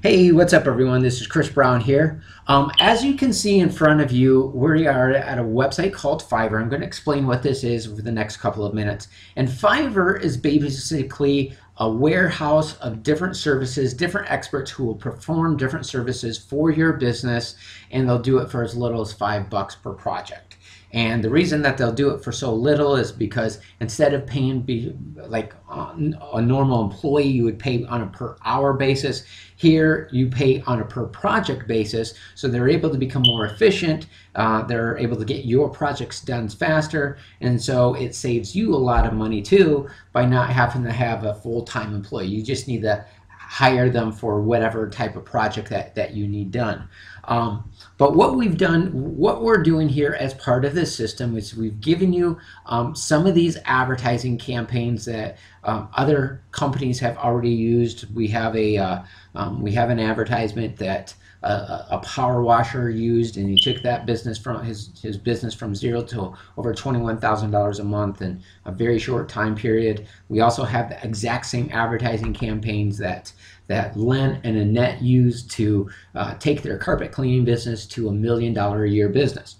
Hey, what's up everyone? This is Chris Brown here. As you can see in front of you, we are at a website called Fiverr. I'm going to explain what this is over the next couple of minutes. And Fiverr is basically a warehouse of different services, different experts who will perform different services for your business, and they'll do it for as little as $5 per project. And the reason that they'll do it for so little is because instead of paying like a normal employee, you would pay on a per hour basis. Here you pay on a per project basis, so they're able to become more efficient. They're able to get your projects done faster, and so it saves you a lot of money too by not having to have a full-time employee. You just need to hire them for whatever type of project that you need done. But what we're doing here as part of this system is we've given you some of these advertising campaigns that other companies have already used. We have an advertisement that a power washer used, and he took that business from his business from zero to over $21,000 a month in a very short time period. We also have the exact same advertising campaigns that Len and Annette used to take their carpet cleaning business to $1 million a year business.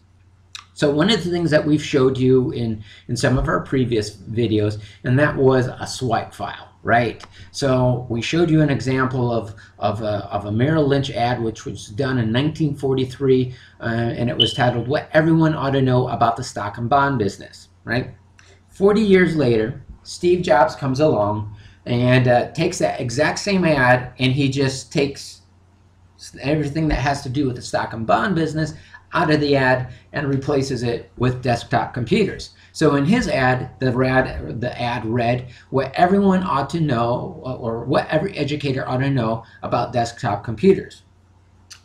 So one of the things that we've showed you in some of our previous videos, and that was a swipe file, right? So we showed you an example of a Merrill Lynch ad, which was done in 1943, and it was titled "What Everyone Ought to Know About the Stock and Bond Business," right? 40 years later, Steve Jobs comes along and takes that exact same ad, and he just takes everything that has to do with the stock and bond business out of the ad and replaces it with desktop computers. So in his ad, the ad read, "What everyone ought to know, or what every educator ought to know about desktop computers."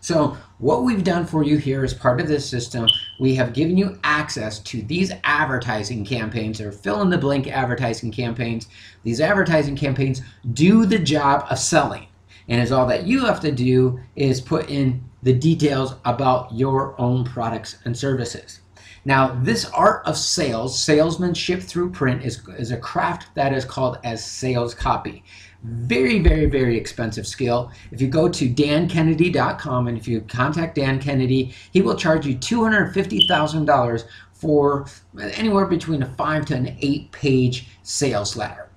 So what we've done for you here as part of this system, we have given you access to these advertising campaigns, or fill-in-the-blank advertising campaigns. These advertising campaigns do the job of selling, and is all that you have to do is put in the details about your own products and services. Now, this art of sales, salesmanship through print, is a craft that is called as sales copy. Very, very, very expensive skill. If you go to dankennedy.com and if you contact Dan Kennedy, he will charge you $250,000 for anywhere between a 5 to an 8-page sales letter.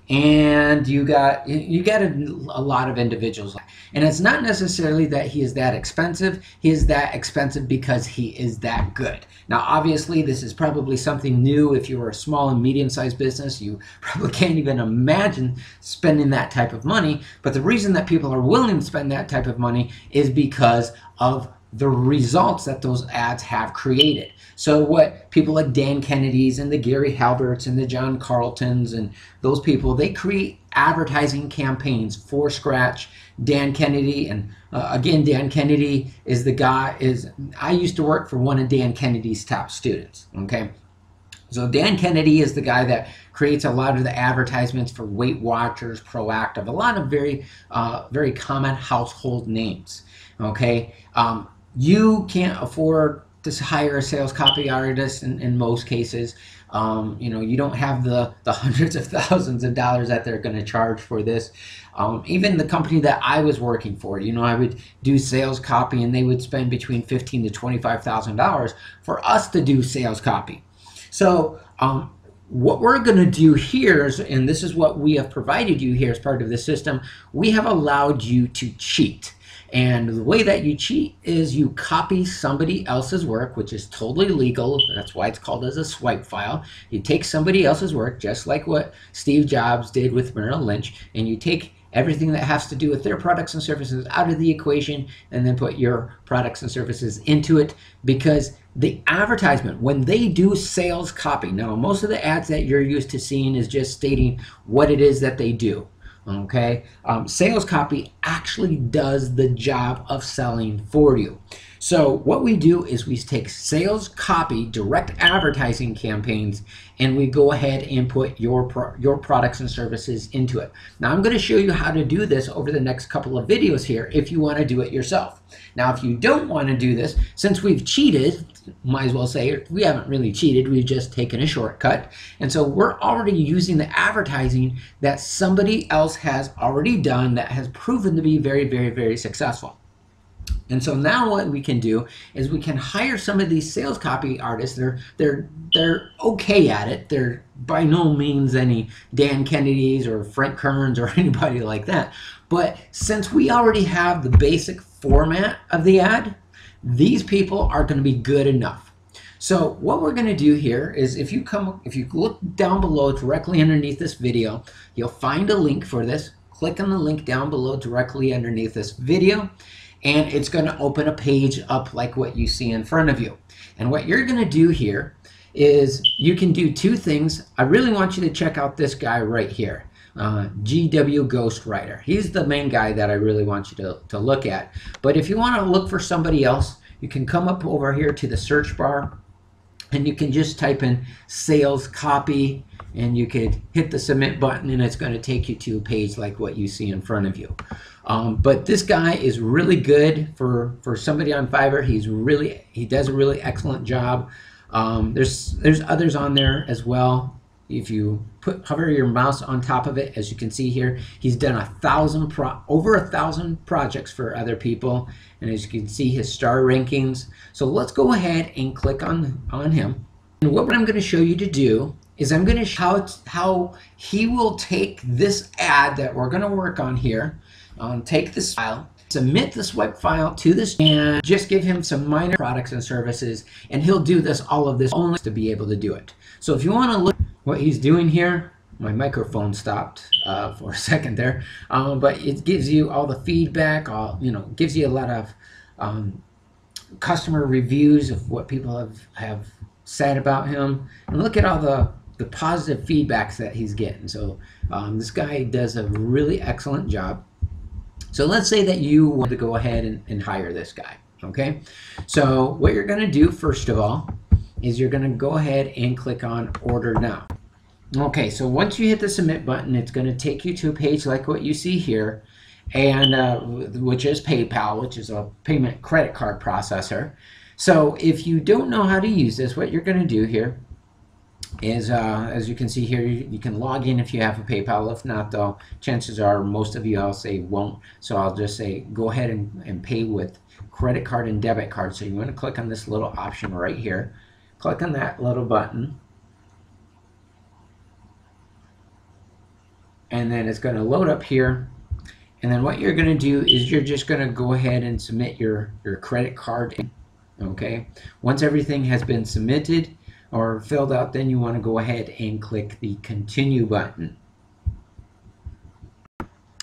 And you got a lot of individuals, and it's not necessarily that he is that expensive. He is that expensive because he is that good. Now, obviously, this is probably something new. If you were a small and medium-sized business, you probably can't even imagine spending that type of money. But the reason that people are willing to spend that type of money is because of the results that those ads have created. So what people like Dan Kennedy's and the Gary Halberts and the John Carltons and those people, they create advertising campaigns for scratch. Dan Kennedy, and again, Dan Kennedy is the guy, I used to work for one of Dan Kennedy's top students, okay? So Dan Kennedy is the guy that creates a lot of the advertisements for Weight Watchers, Proactive, a lot of very common household names, okay? You can't afford to hire a sales copy artist in most cases. You know, you don't have the hundreds of thousands of dollars that they're going to charge for this. Even the company that I was working for, you know, I would do sales copy, and they would spend between $15,000 to $25,000 for us to do sales copy. So what we're going to do here is, and this is what we have provided you here as part of the system, we have allowed you to cheat. And the way that you cheat is you copy somebody else's work, which is totally legal. That's why it's called as a swipe file. You take somebody else's work, just like what Steve Jobs did with Merrill Lynch, and you take everything that has to do with their products and services out of the equation and then put your products and services into it. Because the advertisement, when they do sales copy, now most of the ads that you're used to seeing is just stating what it is that they do. Okay, sales copy actually does the job of selling for you. So what we do is we take sales copy, direct advertising campaigns, and we go ahead and put your products and services into it. Now I'm going to show you how to do this over the next couple of videos here if you want to do it yourself. Now if you don't want to do this, since we've cheated, might as well say we haven't really cheated, we've just taken a shortcut. And so we're already using the advertising that somebody else has already done that has proven to be very, very, very successful. And so now what we can do is we can hire some of these sales copy artists. They're okay at it. They're by no means any Dan Kennedys or Frank Kerns or anybody like that. But since we already have the basic format of the ad, these people are going to be good enough. So what we're going to do here is if you look down below directly underneath this video, you'll find a link for this. Click on the link down below directly underneath this video, and it's going to open a page up like what you see in front of you. And what you're going to do here is you can do two things. I really want you to check out this guy right here, GW Ghostwriter. He's the main guy that I really want you to look at. But if you want to look for somebody else, you can come up over here to the search bar and you can just type in sales copy, and you could hit the submit button and it's going to take you to a page like what you see in front of you. But this guy is really good for somebody on Fiverr. He does a really excellent job. There's others on there as well. If you hover your mouse on top of it, as you can see here, he's done over 1,000 projects for other people, and as you can see, his star rankings. So let's go ahead and click on him. And what I'm going to show you to do is I'm going to show how he will take this ad that we're going to work on here, take this file, submit the swipe file to this, and just give him some minor products and services, and he'll do all of this only to be able to do it. So if you want to look at what he's doing here, my microphone stopped for a second there, but it gives you all the feedback, gives you a lot of customer reviews of what people have said about him, and look at all the positive feedbacks that he's getting. So this guy does a really excellent job. So let's say that you want to go ahead and hire this guy, okay? So what you're going to do first of all is you're going to go ahead and click on order now. Okay, so once you hit the submit button, it's going to take you to a page like what you see here, and which is PayPal, which is a payment credit card processor. So if you don't know how to use this, what you're going to do here is, as you can see here, you can log in if you have a PayPal. If not, though, chances are most of you, I'll say, won't. So I'll just say go ahead and pay with credit card and debit card. So you want to click on this little option right here. Click on that little button. And then it's going to load up here. And then what you're going to do is you're just going to go ahead and submit your credit card. Okay. Once everything has been submitted or filled out, then you want to go ahead and click the continue button.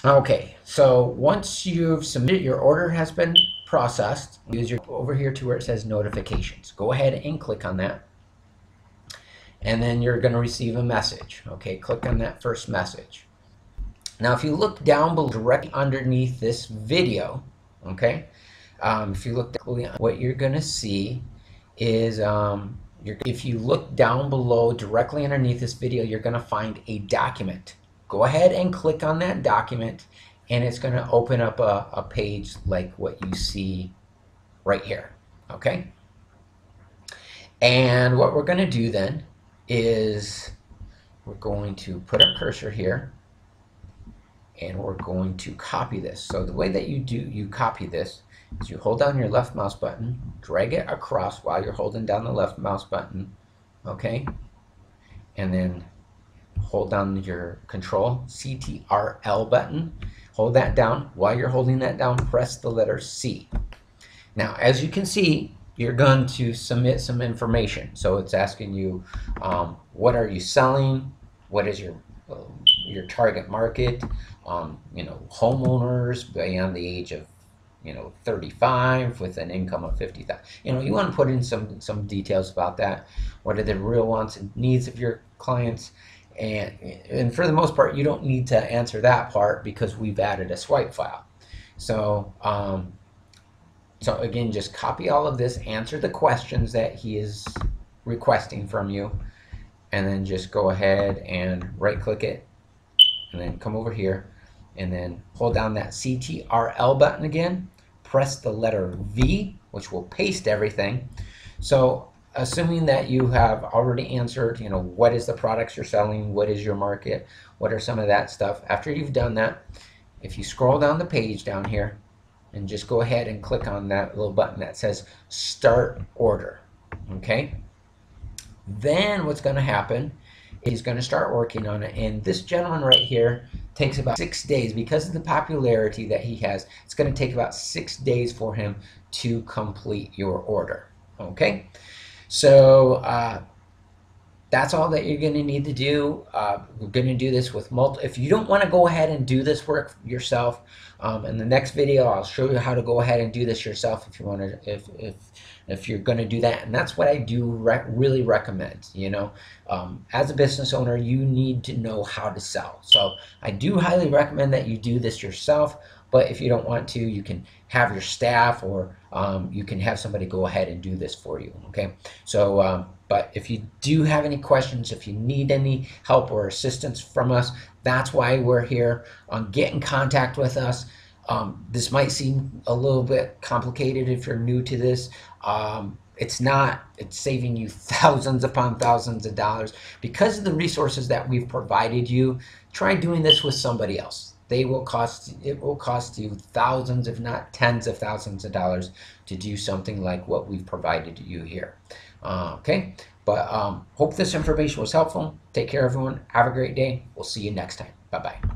Okay, so once you've submitted, your order has been processed, over here to where it says notifications. Go ahead and click on that. And then you're going to receive a message. Okay, click on that first message. Now if you look down below directly underneath this video, okay, if you look directly, what you're going to see is if you look down below directly underneath this video, you're going to find a document. Go ahead and click on that document, and it's going to open up a page like what you see right here. Okay? And what we're going to do then is we're going to put our cursor here, and we're going to copy this. So the way that you copy this is you hold down your left mouse button, drag it across while you're holding down the left mouse button, okay? And then hold down your control CTRL button, hold that down. While you're holding that down, press the letter C. Now, as you can see, you're going to submit some information. So it's asking you, what are you selling? What is your target market? Homeowners beyond the age of 35 with an income of 50,000. You want to put in some details about that. What are the real wants and needs of your clients? And for the most part, you don't need to answer that part because we've added a swipe file. So so again, just copy all of this, answer the questions that he is requesting from you, and then just go ahead and right click it, and then come over here and then hold down that CTRL button again, press the letter V, which will paste everything. So assuming that you have already answered, what is the products you're selling, what is your market, what are some of that stuff. After you've done that, if you scroll down the page down here and just go ahead and click on that little button that says Start Order, okay? Then what's going to happen is he's going to start working on it. And this gentleman right here takes about 6 days. Because of the popularity that he has, it's going to take about 6 days for him to complete your order. Okay, so that's all that you're going to need to do. We're going to do this with multiple. If you don't want to go ahead and do this work yourself, in the next video I'll show you how to go ahead and do this yourself if you want to. If you're going to do that, and that's what I do really recommend. As a business owner, you need to know how to sell. So I do highly recommend that you do this yourself. But if you don't want to, you can have your staff, or you can have somebody go ahead and do this for you. Okay. So, but if you do have any questions, if you need any help or assistance from us, that's why we're here. Get in contact with us. This might seem a little bit complicated if you're new to this. It's not. It's saving you thousands upon thousands of dollars because of the resources that we've provided you. Try doing this with somebody else. It will cost you thousands, if not tens of thousands of dollars to do something like what we've provided you here. Okay, but hope this information was helpful. Take care, everyone. Have a great day. We'll see you next time. Bye-bye.